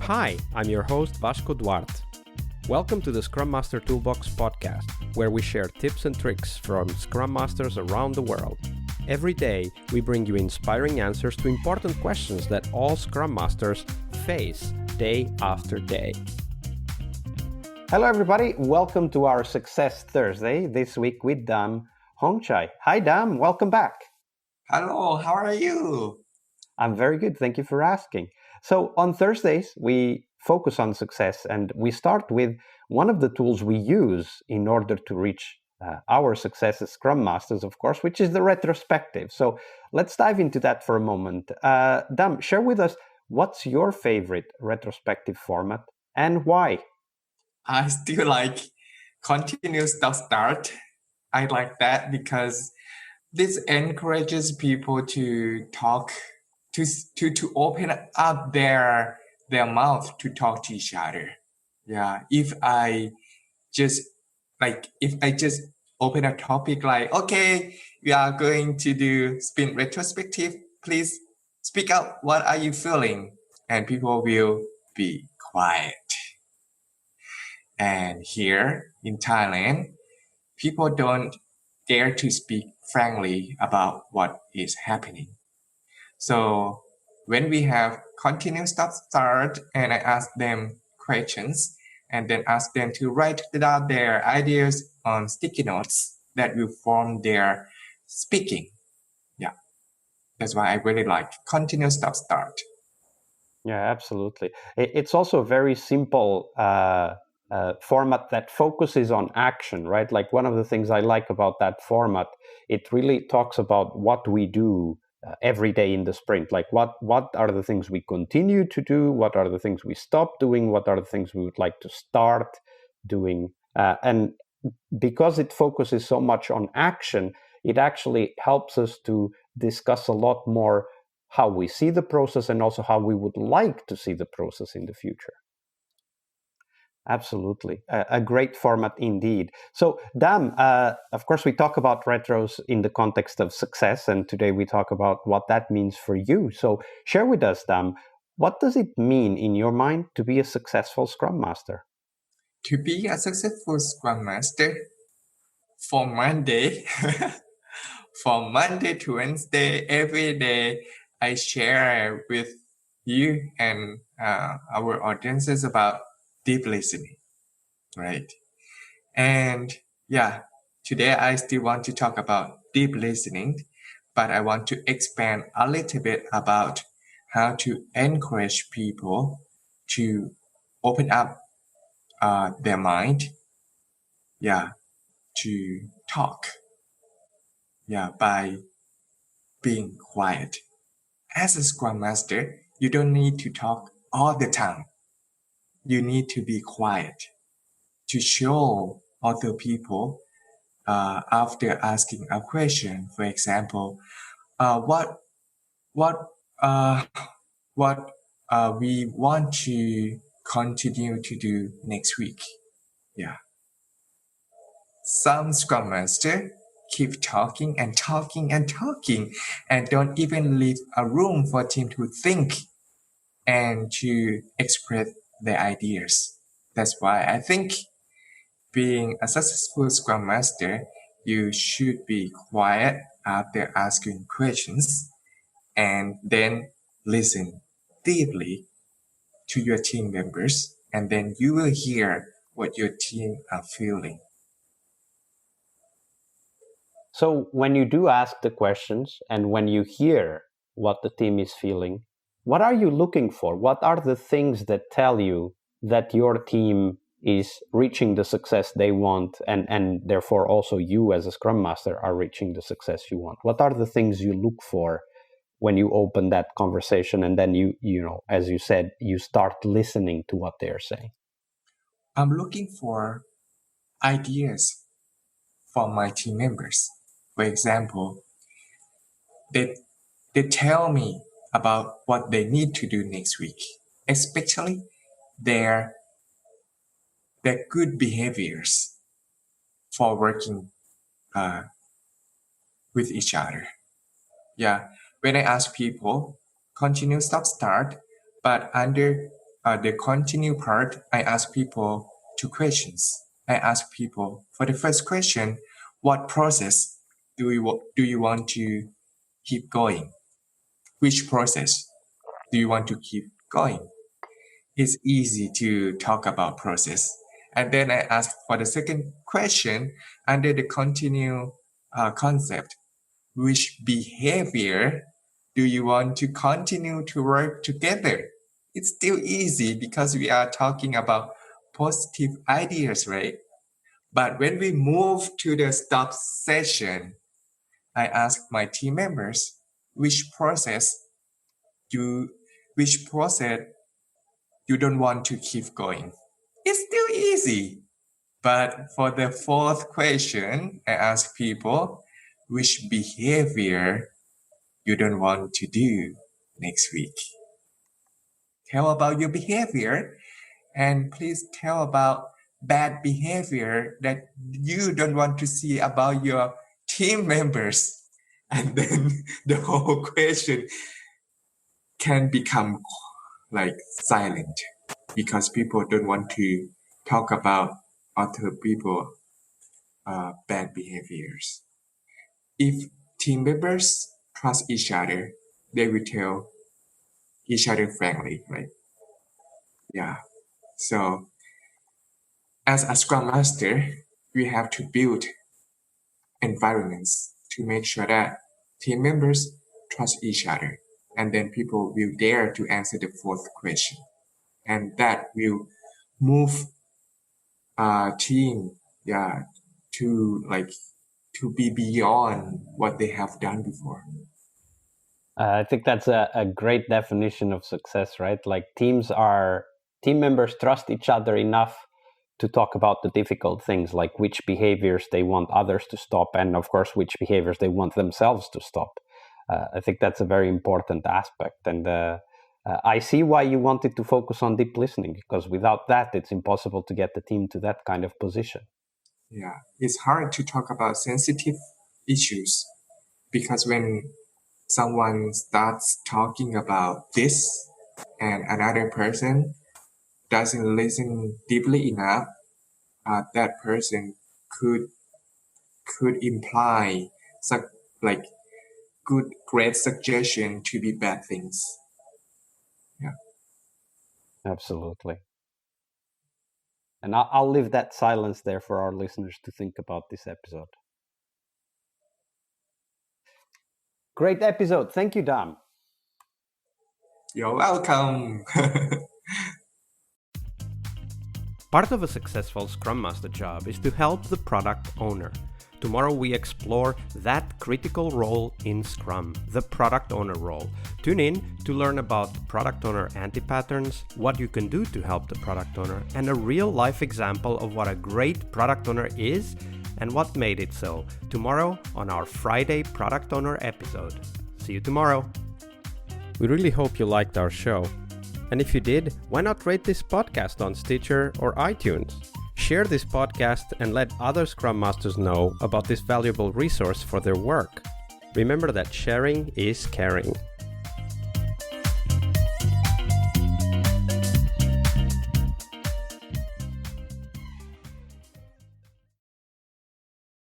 Hi, I'm your host Vasco Duarte. Welcome to the Scrum Master Toolbox podcast, where we share tips and tricks from Scrum Masters around the world. Every day, we bring you inspiring answers to important questions that all Scrum Masters face day after day. Hello everybody, welcome to our Success Thursday, this week with Dahm Hongchai. Hi Dahm, welcome back. Hello, how are you? I'm very good, thank you for asking. So on Thursdays, we focus on success, and we start with one of the tools we use in order to reach our success as Scrum Masters, of course, which is the retrospective. So let's dive into that for a moment. Dahm, share with us, what's your favorite retrospective format and why? I still like continuous start. I like that because this encourages people to talk, to open up their mouth to talk to each other. Yeah, if I just open a topic like, okay, we are going to do sprint retrospective. Please speak out. What are you feeling? And people will be quiet. And here in Thailand, people don't dare to speak frankly about what is happening. So when we have continuous start and I ask them questions and then ask them to write down their ideas on sticky notes that will form their speaking. Yeah, that's why I really like continuous start. Yeah, absolutely. It's also a very simple format that focuses on action, right? Like one of the things I like about that format, it really talks about what we do every day in the sprint. Like what are the things we continue to do? What are the things we stop doing? What are the things we would like to start doing? And because it focuses so much on action, it actually helps us to discuss a lot more how we see the process and also how we would like to see the process in the future. Absolutely. A great format indeed. So, Dahm, of course, we talk about retros in the context of success, and today we talk about what that means for you. So, share with us, Dahm, what does it mean in your mind to be a successful Scrum Master? To be a successful Scrum Master, for Monday, from Monday to Wednesday, every day, I share with you and our audiences about deep listening, right? And yeah, today I still want to talk about deep listening, but I want to expand a little bit about how to encourage people to open up their mind, yeah, to talk, yeah, by being quiet. As a Scrum Master, you don't need to talk all the time. You need to be quiet to show other people after asking a question. For example, what what uh, what we want to continue to do next week. Yeah, some Scrum Master keep talking and talking and talking and don't even leave a room for team to think and to express their ideas. That's why I think being a successful Scrum Master, you should be quiet after asking questions and then listen deeply to your team members, and then you will hear what your team are feeling. So, when you do ask the questions and when you hear what the team is feeling, what are you looking for? What are the things that tell you that your team is reaching the success they want, and therefore also you as a Scrum Master are reaching the success you want? What are the things you look for when you open that conversation and then you know, as you said, you start listening to what they're saying? I'm looking for ideas from my team members. For example, they, they tell me about what they need to do next week, especially their good behaviors for working uh, with each other. Yeah, when I ask people, continue, stop, start, but under the continue part, I ask people 2 questions. I ask people for the first question, what process do you want to keep going? Which process do you want to keep going? It's easy to talk about process. And then I ask for the second question under the continue concept, which behavior do you want to continue to work together? It's still easy because we are talking about positive ideas, right? But when we move to the stop session, I ask my team members which process you don't want to keep going. It's still easy. But for the fourth question, I ask people which behavior you don't want to do next week. Tell about your behavior and please tell about bad behavior that you don't want to see about your team members. And then the whole question can become like silent because people don't want to talk about other people bad behaviors. If team members trust each other, they will tell each other frankly, right? Yeah. So as a Scrum Master, we have to build environments to make sure that team members trust each other. And then people will dare to answer the fourth question. And that will move team to be beyond what they have done before. I think that's a great definition of success, right? Like team members trust each other enough to talk about the difficult things, like which behaviors they want others to stop, and of course, which behaviors they want themselves to stop. I think that's a very important aspect. And I see why you wanted to focus on deep listening, because without that, it's impossible to get the team to that kind of position. Yeah, it's hard to talk about sensitive issues because when someone starts talking about this and another person doesn't listen deeply enough, that person could imply like great suggestion to be bad things. Yeah, absolutely. And I'll leave that silence there for our listeners to think about this episode. Great episode. Thank you, Dahm. You're welcome. Part of a successful Scrum Master job is to help the product owner. Tomorrow we explore that critical role in Scrum, the product owner role. Tune in to learn about product owner anti-patterns, what you can do to help the product owner, and a real-life example of what a great product owner is and what made it so. Tomorrow on our Friday Product Owner episode. See you tomorrow. We really hope you liked our show. And if you did, why not rate this podcast on Stitcher or iTunes? Share this podcast and let other Scrum Masters know about this valuable resource for their work. Remember that sharing is caring.